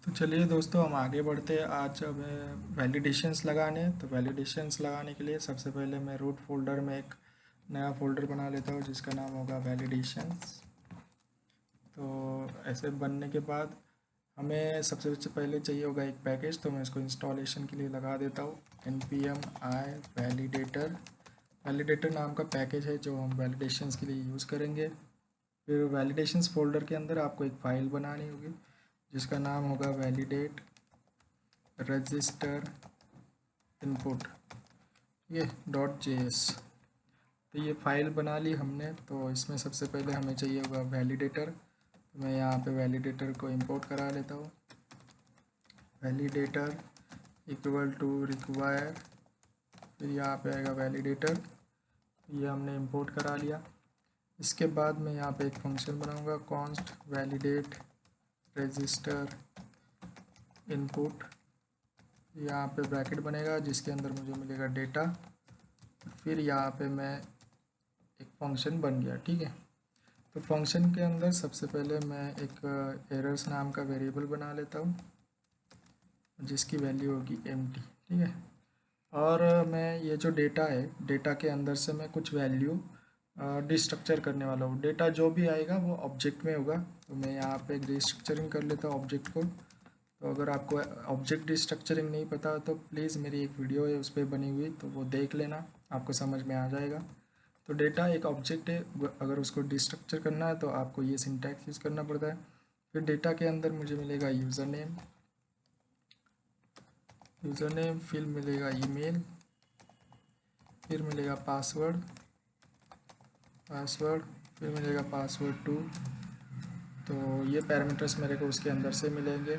तो चलिए दोस्तों, हम आगे बढ़ते हैं। आज हमें वैलिडेशंस लगाने हैं। तो वैलिडेशंस लगाने के लिए सबसे पहले मैं रूट फोल्डर में एक नया फोल्डर बना लेता हूँ जिसका नाम होगा वैलिडेशंस। तो ऐसे बनने के बाद हमें सबसे पहले चाहिए होगा एक पैकेज। तो मैं इसको इंस्टॉलेशन के लिए लगा देता हूँ npm i validator। वैलिडेटर नाम का पैकेज है जो हम वैलिडेशंस के लिए यूज़ करेंगे। फिर वैलिडेशंस फोल्डर के अंदर आपको एक फ़ाइल बनानी होगी जिसका नाम होगा वैलिडेट रजिस्टर इनपुट, ये .js। तो ये फ़ाइल बना ली हमने। तो इसमें सबसे पहले हमें चाहिए होगा वैलिडेटर। तो मैं यहाँ पे वैलिडेटर को इंपोर्ट करा लेता हूँ। वैलिडेटर इक्वल टू रिक्वायर, फिर यहाँ पे आएगा वैलिडेटर। ये हमने इंपोर्ट करा लिया। इसके बाद मैं यहाँ पे एक फंक्शन बनाऊँगा कॉन्स्ट वैलिडेट रजिस्टर इनपुट। यहाँ पे ब्रैकेट बनेगा जिसके अंदर मुझे मिलेगा डेटा। फिर यहाँ पे मैं एक फंक्शन बन गया, ठीक है। तो फंक्शन के अंदर सबसे पहले मैं एक एरर्स नाम का वेरिएबल बना लेता हूँ जिसकी वैल्यू होगी एम्प्टी, ठीक है। और मैं ये जो डेटा है, डेटा के अंदर से मैं कुछ वैल्यू डिस्ट्रक्चर करने वाला हूँ। डेटा जो भी आएगा वो ऑब्जेक्ट में होगा। तो मैं यहाँ पे एक डिस्ट्रक्चरिंग कर लेता हूँ ऑब्जेक्ट को। तो अगर आपको ऑब्जेक्ट डिस्ट्रक्चरिंग नहीं पता तो प्लीज़ मेरी एक वीडियो है उस पर बनी हुई, तो वो देख लेना, आपको समझ में आ जाएगा। तो डेटा एक ऑब्जेक्ट है, अगर उसको डिस्ट्रक्चर करना है तो आपको ये सिंटैक्स यूज़ करना पड़ता है। फिर डेटा के अंदर मुझे मिलेगा यूज़र नेम, फिर मिलेगा ईमेल, फिर मिलेगा पासवर्ड, फिर मिलेगा पासवर्ड 2। तो ये पैरामीटर्स मेरे को उसके अंदर से मिलेंगे।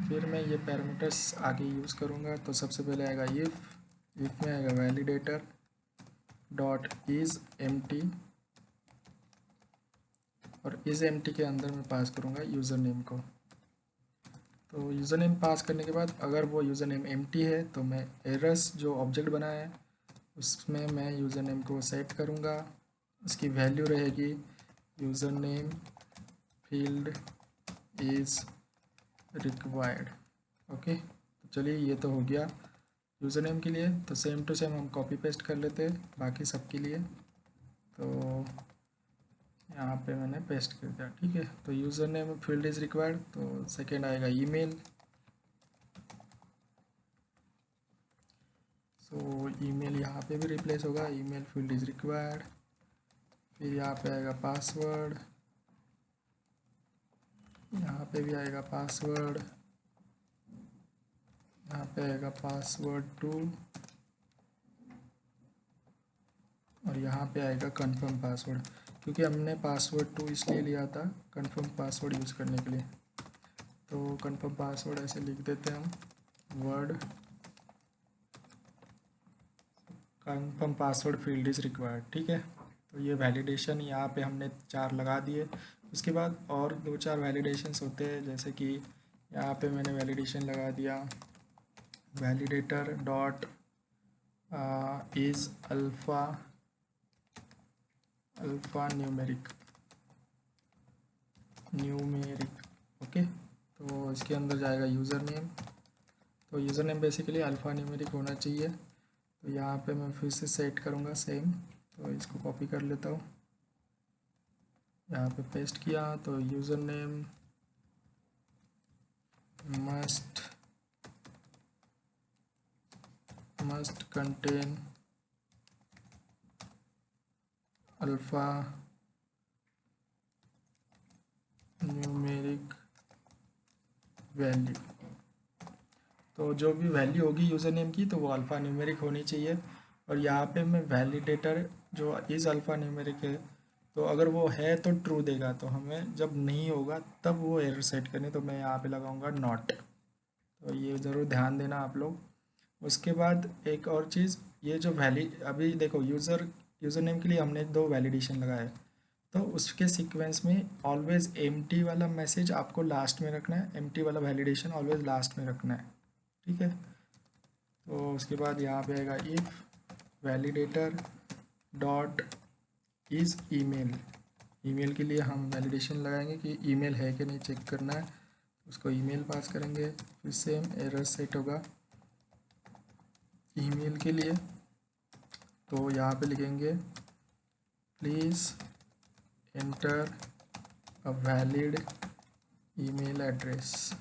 फिर मैं ये पैरामीटर्स आगे यूज़ करूँगा। तो सबसे पहले आएगा इफ़ में आएगा वैलिडेटर डॉट इज़ एम्प्टी, और इज़ एम्प्टी के अंदर मैं पास करूँगा यूज़र नेम को। तो यूज़र नेम पास करने के बाद अगर वो यूज़र नेम एम्प्टी है तो मैं एरर्स जो ऑब्जेक्ट बनाया है उसमें मैं यूज़र नेम को सेट करूँगा। उसकी वैल्यू रहेगी user name field is required. Okay, तो चलिए ये तो हो गया यूज़र नेम के लिए। तो सेम टू सेम हम कॉपी पेस्ट कर लेते हैं बाकी सब के लिए। तो यहाँ पे मैंने पेस्ट कर दिया, ठीक है। तो user name field is required. तो सेकेंड आएगा ईमेल। सो ईमेल यहाँ पे भी रिप्लेस होगा, ईमेल फील्ड इज़ रिक्वायर्ड। फिर यहाँ पे आएगा पासवर्ड, यहाँ पे भी आएगा पासवर्ड, यहाँ पे आएगा पासवर्ड 2, और यहाँ पे आएगा कंफर्म पासवर्ड, क्योंकि हमने पासवर्ड 2 इसलिए लिया था कंफर्म पासवर्ड यूज़ करने के लिए। तो कंफर्म पासवर्ड ऐसे लिख देते हैं हम, word confirm password field is required, ठीक है। तो ये वैलिडेशन यहाँ पे हमने 4 लगा दिए। उसके बाद और 2-4 वैलिडेशंस होते हैं, जैसे कि यहाँ पे मैंने वैलिडेशन लगा दिया validator dot is alpha numeric, okay. तो इसके अंदर जाएगा यूज़र नेम। तो user name basically alpha numeric होना चाहिए। तो यहाँ पे मैं फिर से सेट करूँगा सेम। तो इसको कॉपी कर लेता हूँ, यहाँ पे पेस्ट किया। तो user name must contain alpha numeric value. तो जो भी वैल्यू होगी यूज़र नेम की तो वो अल्फ़ा न्यूमेरिक होनी चाहिए। और यहाँ पे मैं वैलिडेटर जो इज़ अल्फ़ा न्यूमेरिक है, तो अगर वो है तो ट्रू देगा, तो हमें जब नहीं होगा तब वो एरर सेट करनी। तो मैं यहाँ पे लगाऊंगा नॉट। तो ये ज़रूर ध्यान देना आप लोग। उसके बाद एक और चीज़, ये जो अभी देखो यूज़र नेम के लिए हमने 2 वैलिडेशन लगाए। तो उसके सीक्वेंस में ऑलवेज़ एम्प्टी वाला मैसेज आपको लास्ट में रखना है, एम्प्टी वाला वैलिडेशन ऑलवेज़ लास्ट में रखना है, ठीक है। तो उसके बाद यहाँ पे आएगा if validator dot is email के लिए हम वैलिडेशन लगाएंगे कि ईमेल है कि नहीं चेक करना है। उसको ईमेल पास करेंगे। फिर सेम एरर सेट होगा ईमेल के लिए, तो यहाँ पे लिखेंगे please enter a valid email address.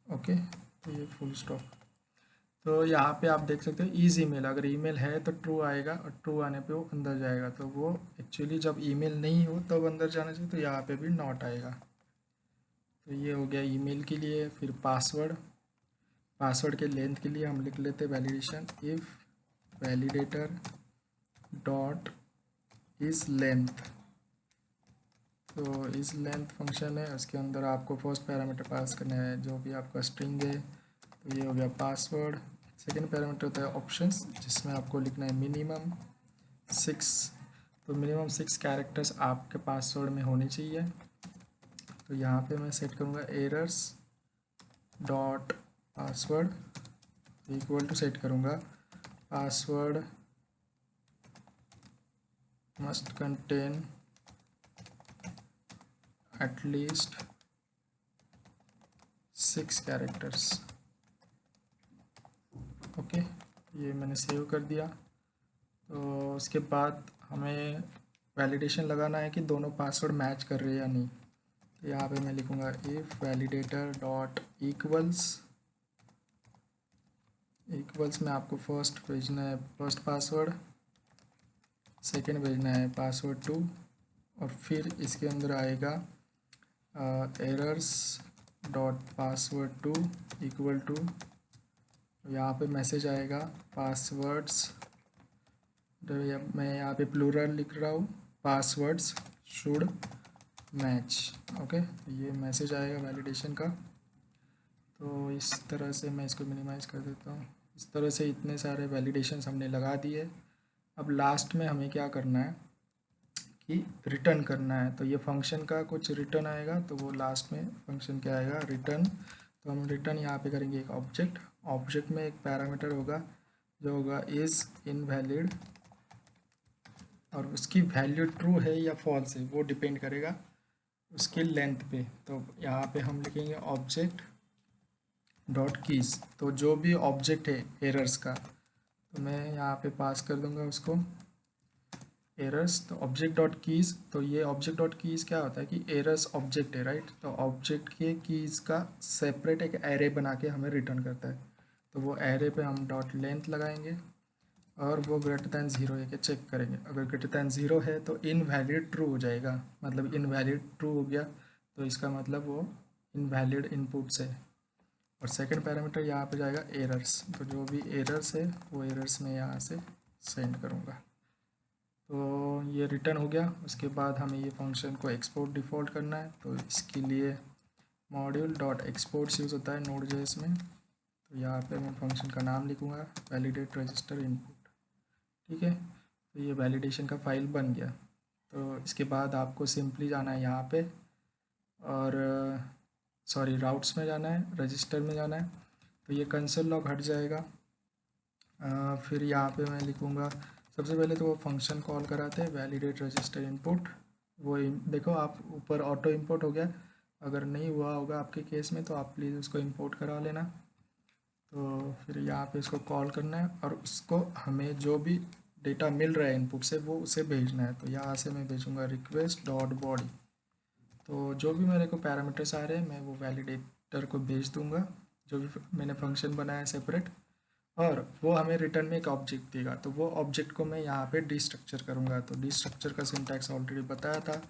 Okay, तो ये फुल स्टॉप। तो यहाँ पे आप देख सकते हो इज ईमेल, अगर ईमेल है तो ट्रू आएगा और ट्रू आने पे वो अंदर जाएगा। तो वो एक्चुअली जब ईमेल नहीं हो तब अंदर जाना चाहिए, तो यहाँ पे भी नॉट आएगा। तो ये हो गया ईमेल के लिए। फिर पासवर्ड के लेंथ के लिए हम लिख लेते validation if validator dot is length. तो इस लेंथ फंक्शन है, उसके अंदर आपको फर्स्ट पैरामीटर पास करना है जो भी आपका स्ट्रिंग है। तो ये हो गया पासवर्ड। सेकेंड पैरामीटर होता है ऑप्शंस, जिसमें आपको लिखना है मिनिमम 6। तो मिनिमम 6 कैरेक्टर्स आपके पासवर्ड में होनी चाहिए। तो यहाँ पे मैं सेट करूँगा errors dot password equal to set करूँगा password must contain at least 6 characters. Okay, ये मैंने सेव कर दिया। तो उसके बाद हमें वैलिडेशन लगाना है कि दोनों पासवर्ड मैच कर रहे हैं या नहीं। तो यहाँ पे मैं लिखूँगा इफ वैलिडेटर डॉट इक्वल्स में आपको फर्स्ट भेजना है फर्स्ट पासवर्ड, सेकंड भेजना है पासवर्ड 2, और फिर इसके अंदर आएगा errors dot password 2 equal to, यहाँ पे मैसेज आएगा पासवर्ड्स, मैं यहाँ पे प्लूरल लिख रहा हूँ, पासवर्ड्स शुड मैच। ओके, ये मैसेज आएगा वैलिडेशन का। तो इस तरह से मैं इसको मिनिमाइज़ कर देता हूँ। इस तरह से इतने सारे वैलिडेशंस हमने लगा दिए। अब लास्ट में हमें क्या करना है कि रिटर्न करना है। तो ये फंक्शन का कुछ रिटर्न आएगा, तो वो लास्ट में फंक्शन क्या आएगा, रिटर्न। तो हम रिटर्न यहाँ पे करेंगे एक ऑब्जेक्ट में एक पैरामीटर होगा जो होगा इज़ इनवैलिड, और उसकी वैल्यू ट्रू है या फॉल्स है वो डिपेंड करेगा उसके लेंथ पे। तो यहाँ पे हम लिखेंगे ऑब्जेक्ट डॉट कीज़। तो जो भी ऑब्जेक्ट है एरर्स का, तो मैं यहाँ पे पास कर दूँगा उसको एरर्स। तो ऑब्जेक्ट डॉट कीज़, तो ये ऑब्जेक्ट डॉट कीज़ क्या होता है कि एरर्स ऑब्जेक्ट है, राइट। तो ऑब्जेक्ट के कीज़ का सेपरेट एक एरे बना के हमें रिटर्न करता है। तो वो एरे पे हम डॉट लेंथ लगाएंगे और वो ग्रेटर दैन 0 है कि चेक करेंगे। अगर ग्रेटर दैन 0 है तो इनवैलिड ट्रू हो जाएगा, मतलब इनवैलिड ट्रू हो गया तो इसका मतलब वो इनवैलिड इनपुट्स है। और सेकंड पैरामीटर यहाँ पे जाएगा एरर्स, तो जो भी एरर्स है वो एरर्स में यहाँ से सेंड करूँगा। तो ये रिटर्न हो गया। उसके बाद हमें ये फंक्शन को एक्सपोर्ट डिफ़ॉल्ट करना है, तो इसके लिए मॉड्यूल डॉट एक्सपोर्ट्स यूज़ होता है नोड.js में। तो यहाँ पे मैं फंक्शन का नाम लिखूँगा वैलिडेट रजिस्टर इनपुट। ठीक है, तो ये वैलिडेशन का फाइल बन गया। तो इसके बाद आपको सिंपली जाना है यहाँ पे और सॉरी राउट्स में जाना है, रजिस्टर में जाना है। तो ये कंसोल लॉग हट जाएगा। फिर यहाँ पे मैं लिखूँगा सबसे पहले तो वो फंक्शन कॉल कराते हैं वैलिडेट रजिस्टर इनपुट। वो देखो आप ऊपर ऑटो इंपोर्ट हो गया, अगर नहीं हुआ होगा आपके केस में तो आप प्लीज़ उसको इंपोर्ट करा लेना। तो फिर यहाँ पे इसको कॉल करना है और उसको हमें जो भी डेटा मिल रहा है इनपुट से वो उसे भेजना है। तो यहाँ से मैं भेजूँगा रिक्वेस्ट डॉट बॉडी। तो जो भी मेरे को पैरामीटर्स आ रहे हैं मैं वो वैलिडेटर को भेज दूँगा, जो भी मैंने फंक्शन बनाया है सेपरेट, और वो हमें रिटर्न में एक ऑब्जेक्ट देगा। तो वो ऑब्जेक्ट को मैं यहाँ पे डिस्ट्रक्चर करूँगा। तो डिस्ट्रक्चर का सिंटैक्स ऑलरेडी बताया था,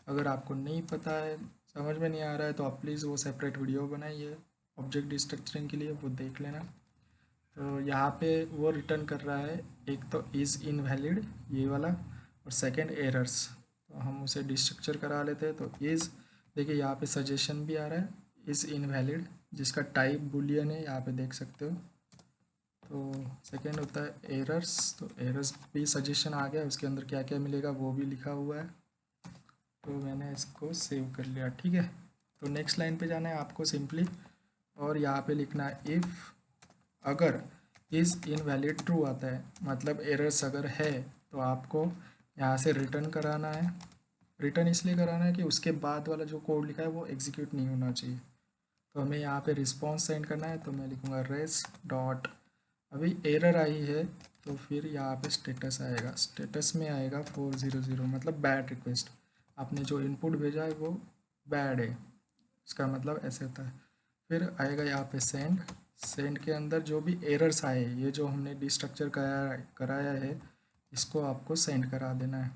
अगर आपको नहीं पता है, समझ में नहीं आ रहा है तो आप प्लीज़ वो सेपरेट वीडियो बनाइए ऑब्जेक्ट डिस्ट्रक्चरिंग के लिए, वो देख लेना। तो यहाँ पे वो रिटर्न कर रहा है एक तो इज़ इनवैलिड ये वाला, और सेकंड एरर्स। तो हम उसे डिस्ट्रक्चर करा लेते हैं। तो इज़ देखिए यहाँ पे सजेशन भी आ रहा है इज़ इनवैलिड, जिसका टाइप बुलियन है, यहाँ पे देख सकते हो। तो सेकेंड होता है एरर्स, तो एरर्स भी सजेशन आ गया, उसके अंदर क्या क्या मिलेगा वो भी लिखा हुआ है। तो मैंने इसको सेव कर लिया। ठीक है, तो नेक्स्ट लाइन पे जाना है आपको सिंपली, और यहाँ पे लिखना है इफ़ अगर इज़ इनवैलिड ट्रू आता है, मतलब एरर्स अगर है तो आपको यहाँ से रिटर्न कराना है रिटर्न इसलिए कराना है कि उसके बाद वाला जो कोड लिखा है वो एग्जीक्यूट नहीं होना चाहिए। तो हमें यहाँ पे रिस्पॉन्स सेंड करना है, तो मैं लिखूँगा रेस डॉट, अभी एरर आई है तो फिर यहाँ पे स्टेटस आएगा, स्टेटस में आएगा 400 मतलब बैड रिक्वेस्ट, आपने जो इनपुट भेजा है वो बैड है, इसका मतलब ऐसे होता है। फिर आएगा यहाँ पे सेंड, सेंड के अंदर जो भी एरर्स आए, ये जो हमने डिस्ट्रक्चर कराया है इसको आपको सेंड करा देना है।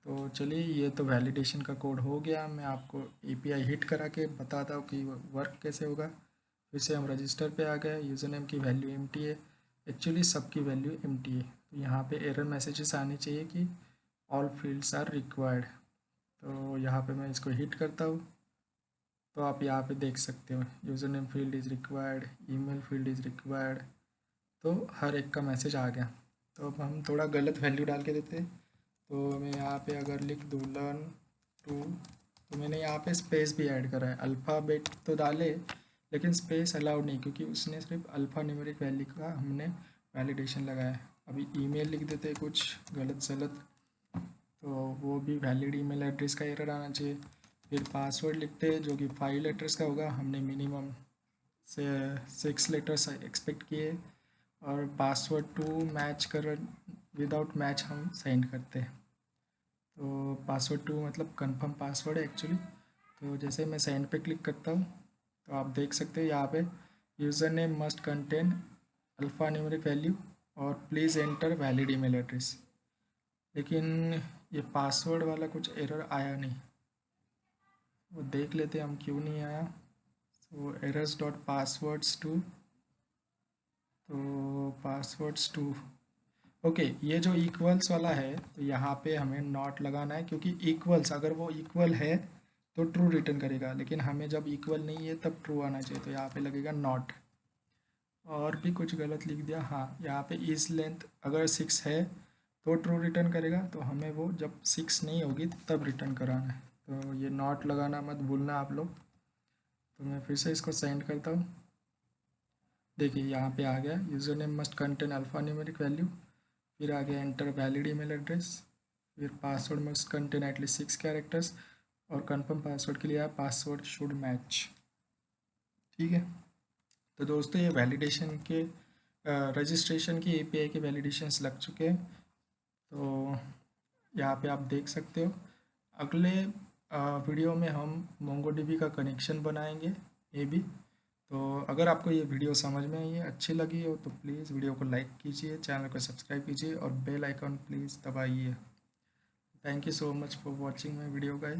तो चलिए ये तो वैलिडेशन का कोड हो गया, मैं आपको एपीआई हिट करा के बताता हूँ कि वर्क कैसे होगा। फिर से हम रजिस्टर पे आ गए, यूज़र नेम की वैल्यू एम्प्टी है, एक्चुअली सबकी वैल्यू एम्प्टी है। तो यहाँ पे एरर मैसेजेस आने चाहिए कि ऑल फील्ड्स आर रिक्वायर्ड। तो यहाँ पे मैं इसको हिट करता हूँ, तो आप यहाँ पे देख सकते हो user name field is required, email field is required, तो हर एक का मैसेज आ गया। तो अब हम थोड़ा गलत वैल्यू डाल के देते हैं, तो मैं यहाँ पे अगर लिख दूँ लर्न टू, तो मैंने यहाँ पे स्पेस भी ऐड करा है, अल्फ़ाबेट तो डाले लेकिन स्पेस अलाउड नहीं, क्योंकि उसने सिर्फ अल्फ़ा न्यूमेरिक वैल्यू का हमने वैलिडेशन लगाया है। अभी ईमेल लिख देते हैं कुछ गलत सलत, तो वो भी वैलिड ईमेल एड्रेस का एरर आना चाहिए। फिर पासवर्ड लिखते हैं जो कि 5 लेटर्स का होगा, हमने मिनिमम से 6 लेटर्स एक्सपेक्ट किए, और पासवर्ड टू मैच कर, विदाउट मैच हम सेंड करते हैं। तो पासवर्ड टू मतलब कंफर्म पासवर्ड है एक्चुअली। तो जैसे मैं सेंड पे क्लिक करता हूँ तो आप देख सकते हो यहाँ पे user name must contain alpha numeric value और please enter valid email address, लेकिन ये पासवर्ड वाला कुछ एरर आया नहीं, वो देख लेते हैं हम क्यों नहीं आया। तो एरर्स डॉट पासवर्ड्स टू, तो पासवर्ड्स टू, ओके ये जो इक्वल्स वाला है तो यहाँ पे हमें नॉट लगाना है, क्योंकि इक्वल्स अगर वो इक्वल है तो ट्रू रिटर्न करेगा, लेकिन हमें जब इक्वल नहीं है तब ट्रू आना चाहिए, तो यहाँ पे लगेगा नॉट। और भी कुछ गलत लिख दिया, हाँ यहाँ पे इस लेंथ अगर 6 है तो ट्रू रिटर्न करेगा, तो हमें वो जब 6 नहीं होगी तब रिटर्न कराना है, तो ये नॉट लगाना मत भूलना आप लोग। तो मैं फिर से इसको सेंड करता हूँ, देखिए यहाँ पे आ गया user name must contain alpha numeric value, फिर आ गया एंटर वैलिड ईमेल एड्रेस, फिर password must contain at least 6 characters, और कंफर्म पासवर्ड के लिए आप पासवर्ड शुड मैच। ठीक है, तो दोस्तों ये वैलिडेशन के रजिस्ट्रेशन की एपीआई के वैलिडेशंस लग चुके हैं, तो यहाँ पे आप देख सकते हो। अगले वीडियो में हम मोंगोडीबी का कनेक्शन बनाएंगे ये भी। तो अगर आपको ये वीडियो समझ में आई है, अच्छी लगी हो, तो प्लीज़ वीडियो को लाइक कीजिए, चैनल को सब्सक्राइब कीजिए और बेल आइकॉन प्लीज़ दबाइए। Thank you so much for watching my video guys.